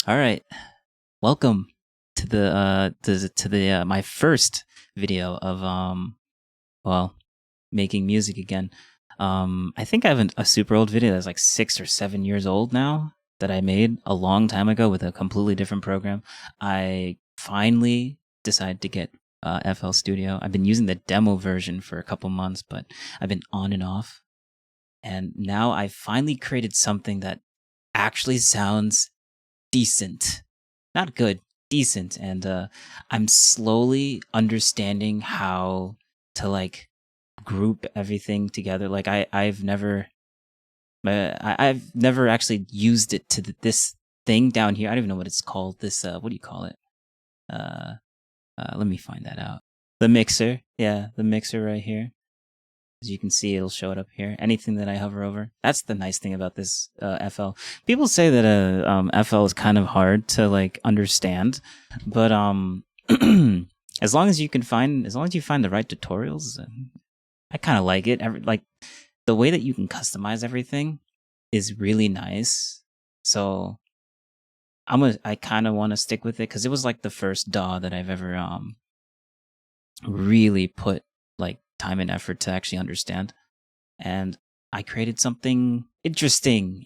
All right, welcome to the my first video of well making music again. I think I have a super old video that's like 6 or 7 years old now that I made a long time ago with a completely different program. I finally decided to get FL Studio. I've been using the demo version for a couple months, but I've been on and off, and now I finally created something that actually sounds decent, not good, decent. And I'm slowly understanding how to like group everything together. Like I've never actually used it to this thing down here. I don't even know what it's called. This what do you call it? uh Let me find that out. The mixer. Yeah, the mixer right here. As you can see, it'll show it up here. Anything that I hover over. That's the nice thing about this FL. People say that FL is kind of hard to like understand, but as long as you find the right tutorials, I kind of like it. Like the way that you can customize everything is really nice. So I kind of want to stick with it because it was like the first DAW that I've ever really put like time and effort to actually understand. And I created something interesting.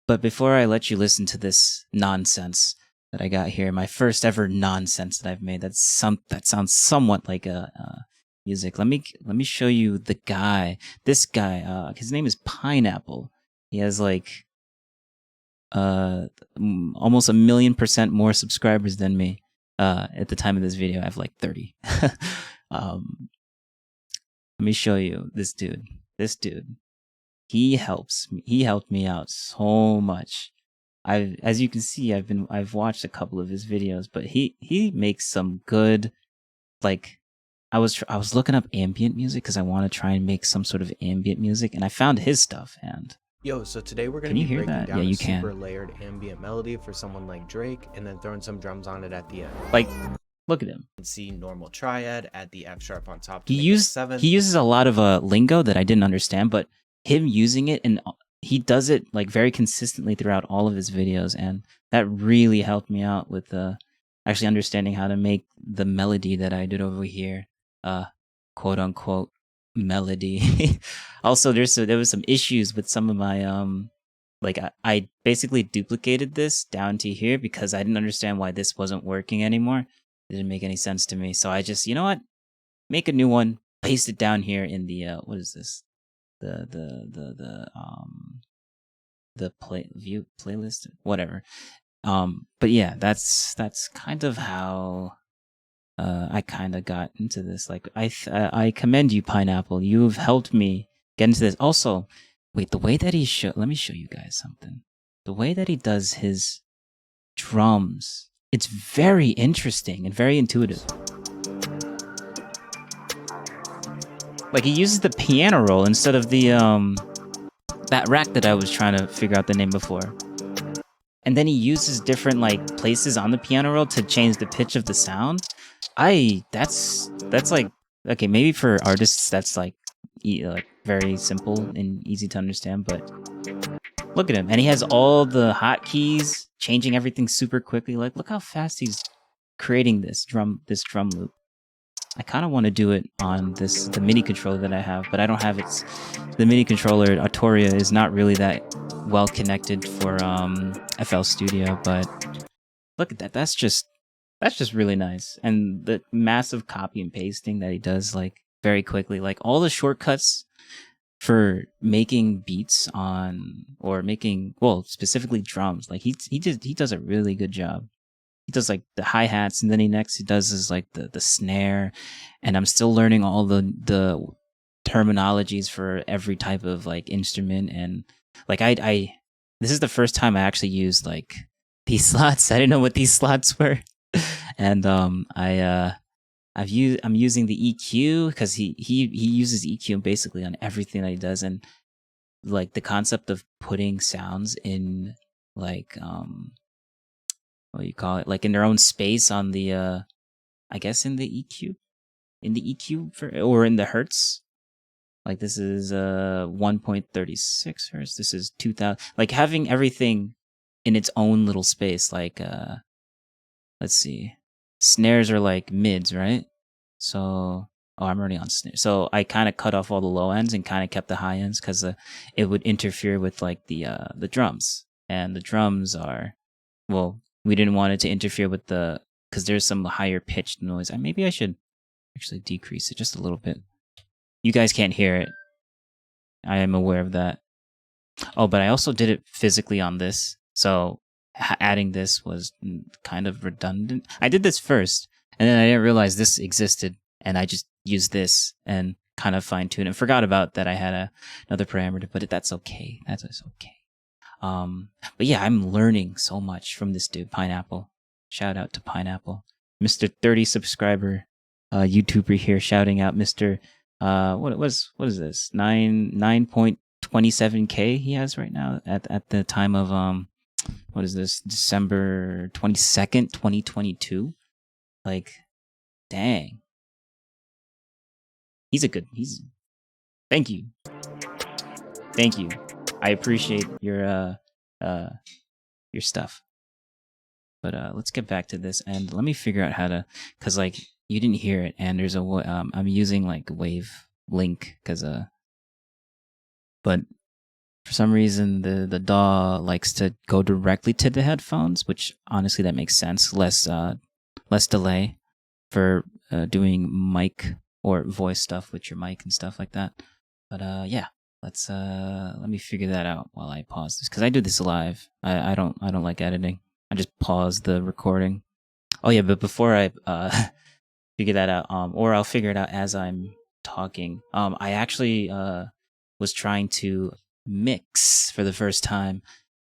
But before I let you listen to this nonsense that I got here, my first ever nonsense that I've made, that sounds somewhat like a music. Let me show you the guy. This guy, his name is Pineapple. He has like almost 1,000,000% more subscribers than me. At the time of this video, I have like 30. um, Let me show you this dude. This dude, he helped me out so much. As you can see, I've watched a couple of his videos, but he makes some good, like, I was looking up ambient music because I want to try and make some sort of ambient music, and I found his stuff. And Yo, so today we're going can to you be hear breaking that? Yeah, down a you super can. layered ambient melody for someone like Drake and then throwing some drums on it at the end. Like, look at him. C normal triad, add the F sharp on top to He make it a 7th. uses a lot of lingo that I didn't understand, but him using it, and he does it like very consistently throughout all of his videos, and that really helped me out with actually understanding how to make the melody that I did over here, quote unquote melody. Also, there was some issues with some of my like I basically duplicated this down to here because I didn't understand why this wasn't working anymore. It didn't make any sense to me. So I just, you know what? Make a new one, paste it down here in the what is this? The playlist, whatever. But yeah, that's kind of how I kind of got into this. Like I commend you, Pineapple. You've helped me get into this. Also, wait, the way that let me show you guys something. The way that he does his drums, it's very interesting and very intuitive. Like he uses the piano roll instead of the that rack that I was trying to figure out the name before. And then he uses different like places on the piano roll to change the pitch of the sound. That's like, okay, maybe for artists that's like very simple and easy to understand, but look at him. And he has all the hotkeys, changing everything super quickly. Like look how fast he's creating this drum loop. I kind of want to do it on the MIDI controller that I have, but I don't have it. The MIDI controller, Arturia, is not really that well connected for FL Studio, but look at that. That's just really nice. And the massive copy and pasting that he does like very quickly, like all the shortcuts for making beats on, or making, well, specifically drums. Like he does a really good job. He does like the hi-hats, and then he does is like the snare, and I'm still learning all the terminologies for every type of like instrument. And like I this is the first time I actually used like these slots. I didn't know what these slots were. And I'm using the EQ because he uses EQ basically on everything that he does. And like the concept of putting sounds in like what do you call it, like in their own space on the I guess in the EQ or in the hertz. Like this is 1.36 hertz, this is 2000, like having everything in its own little space. Like, let's see, snares are like mids, right? So, oh, I'm already on snare. So I kind of cut off all the low ends and kind of kept the high ends because it would interfere with like the drums, and the drums are, well, we didn't want it to interfere with the, because there's some higher pitched noise. Maybe I should actually decrease it just a little bit. You guys can't hear it. I am aware of that. Oh, but I also did it physically on this, so adding this was kind of redundant. I did this first, and then I didn't realize this existed, and I just used this and kind of fine-tuned and forgot about that I had another parameter to put it. That's okay. That's okay. But yeah, I'm learning so much from this dude, Pineapple. Shout out to Pineapple. Mr. 30 subscriber YouTuber here shouting out Mr. What is this? 9.27K he has right now at the time of what is this? December 22nd, 2022. Like, dang. He's thank you. Thank you. I appreciate your stuff. But let's get back to this, and let me figure out how to, cause like you didn't hear it, and there's a I'm using like Wave Link, cause but for some reason the DAW likes to go directly to the headphones, which honestly that makes sense. Less delay for doing mic or voice stuff with your mic and stuff like that. But yeah. Let me figure that out while I pause this, because I do this live. I don't like editing. I just pause the recording. Oh yeah, but before I figure that out, or I'll figure it out as I'm talking. I actually was trying to mix for the first time,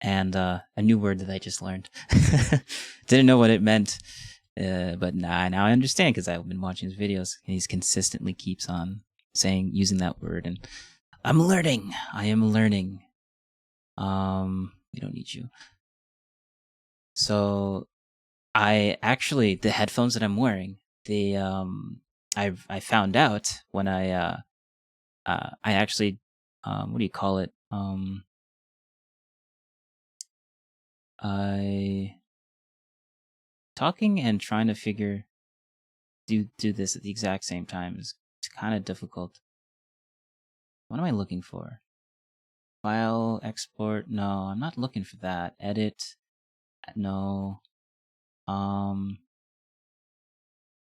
and a new word that I just learned. Didn't know what it meant, but now I understand, because I've been watching his videos, and he's consistently keeps on using that word, and I'm learning. I am learning. We don't need you. So I actually, the headphones that I'm wearing, I found out when I actually, what do you call it? I talking and trying to do this at the exact same time is kind of difficult. What am I looking for? File, export? No, I'm not looking for that. Edit? No.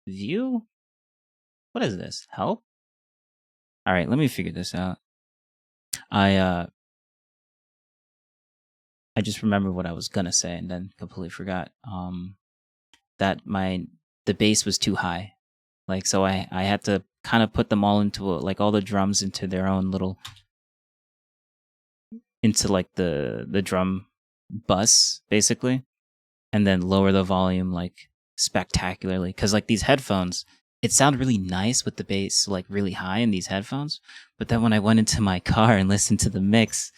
View? What is this? Help? Alright, let me figure this out. I just remembered what I was gonna say and then completely forgot. That the bass was too high. Like, so I had to kind of put them all into like all the drums into their own little, into like the drum bus basically, and then lower the volume like spectacularly, because like these headphones, it sounded really nice with the bass like really high in these headphones, but then when I went into my car and listened to the mix,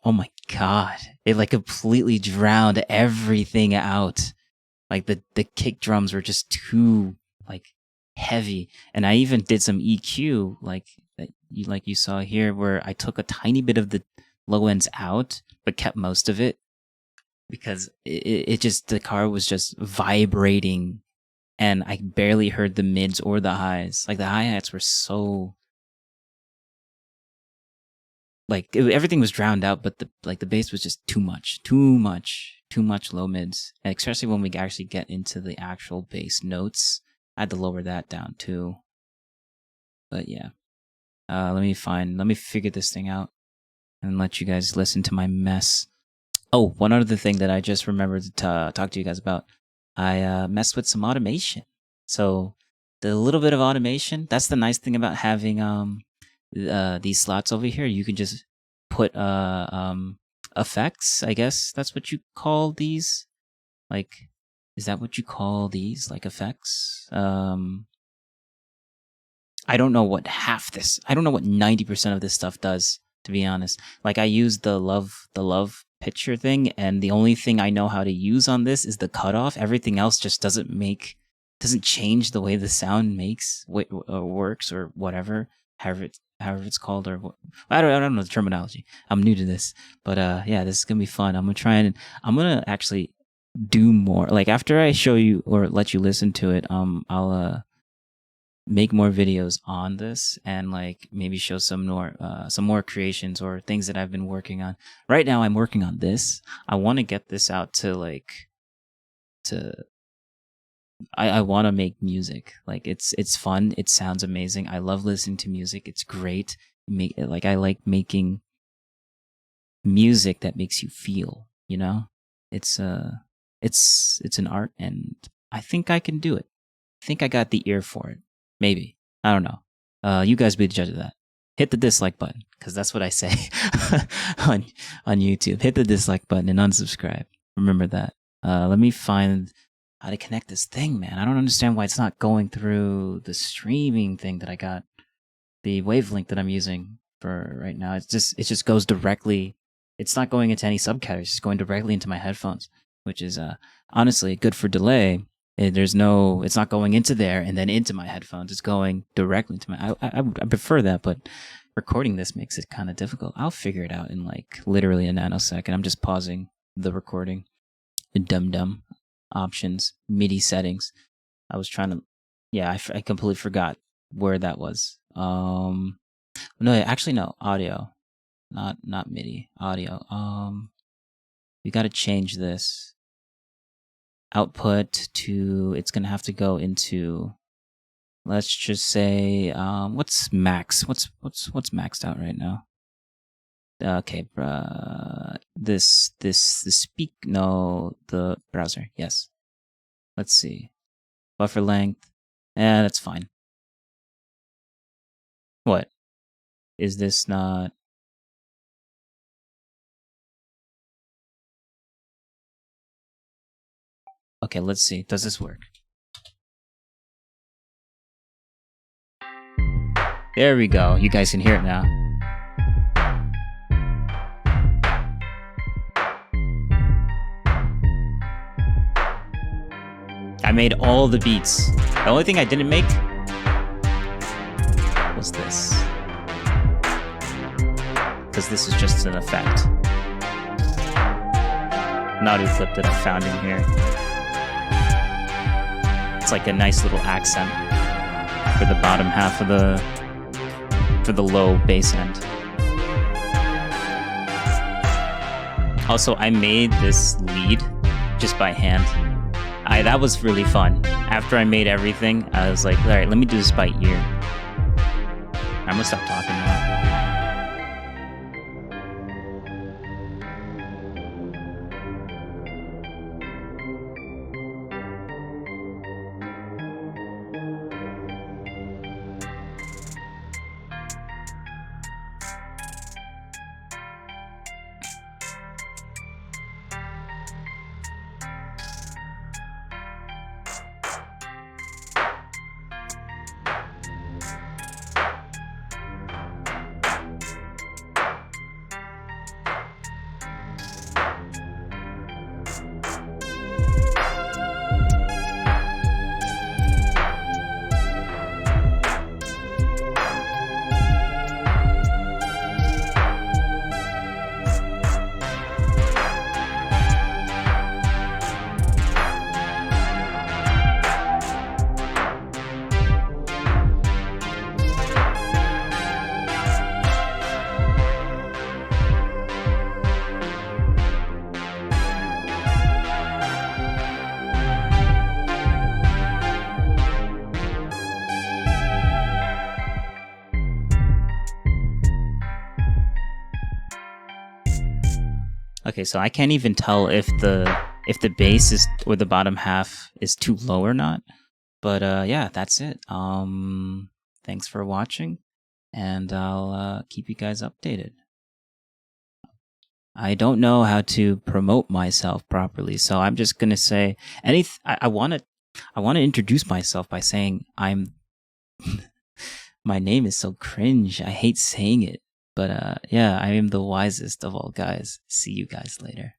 oh my god, it like completely drowned everything out. Like the kick drums were just too like heavy, and I even did some EQ like you saw here, where I took a tiny bit of the low ends out but kept most of it, because it just, the car was just vibrating, and I barely heard the mids or the highs. Like the hi-hats were so like everything was drowned out, but the bass was just too much low mids, and especially when we actually get into the actual bass notes, I had to lower that down too. But yeah, let me figure this thing out and let you guys listen to my mess. Oh, one other thing that I just remembered to talk to you guys about. I messed with some automation. So the little bit of automation, that's the nice thing about having these slots over here. You can just put effects, I guess that's what you call these. Like, is that what you call these? Like effects? I don't know what 90% of this stuff does, to be honest. Like, I use the love picture thing, and the only thing I know how to use on this is the cutoff. Everything else just doesn't change the way the sound works or whatever, however however it's called, or what, I don't know the terminology. I'm new to this, but yeah, this is gonna be fun. I'm gonna actually do more. Like after I show you or let you listen to it, I'll make more videos on this and like maybe show some more creations or things that I've been working on. Right now I'm working on this. I want to get this out to I want to make music. Like it's fun. It sounds amazing. I love listening to music. It's great. I like making music that makes you feel, you know? It's an art, and I think I can do it. I think I got the ear for it. Maybe. I don't know. You guys be the judge of that. Hit the dislike button, because that's what I say on YouTube. Hit the dislike button and unsubscribe. Remember that. Let me find how to connect this thing, man. I don't understand why it's not going through the streaming thing that I got. The wavelength that I'm using for right now. It just goes directly. It's not going into any subcategories. It's going directly into my headphones, which is honestly good for delay. It's not going into there and then into my headphones. It's going directly to my. I prefer that, but recording this makes it kind of difficult. I'll figure it out in like literally a nanosecond. I'm just pausing the recording. Dumb options, MIDI settings. I was trying to. Yeah, I completely forgot where that was. No, actually no, audio, not MIDI, audio. We got to change this output to. It's gonna have to go into. Let's just say, what's max? What's maxed out right now? Okay, the browser. Yes. Let's see. Buffer length. That's fine. What? Is this not? Okay, let's see. Does this work? There we go. You guys can hear it now. I made all the beats. The only thing I didn't make was this. Because this is just an effect. An audio clip that I found in here. It's like a nice little accent for the bottom half of for the low bass end. Also, I made this lead just by hand. That was really fun. After I made everything, I was like, all right, let me do this by ear. I'm gonna stop talking now. Okay, so I can't even tell if the bass is or the bottom half is too low or not. But yeah, that's it. Thanks for watching, and I'll keep you guys updated. I don't know how to promote myself properly, so I'm just gonna say I want to introduce myself by saying I'm. My name is so cringe. I hate saying it. But yeah, I am the wisest of all guys. See you guys later.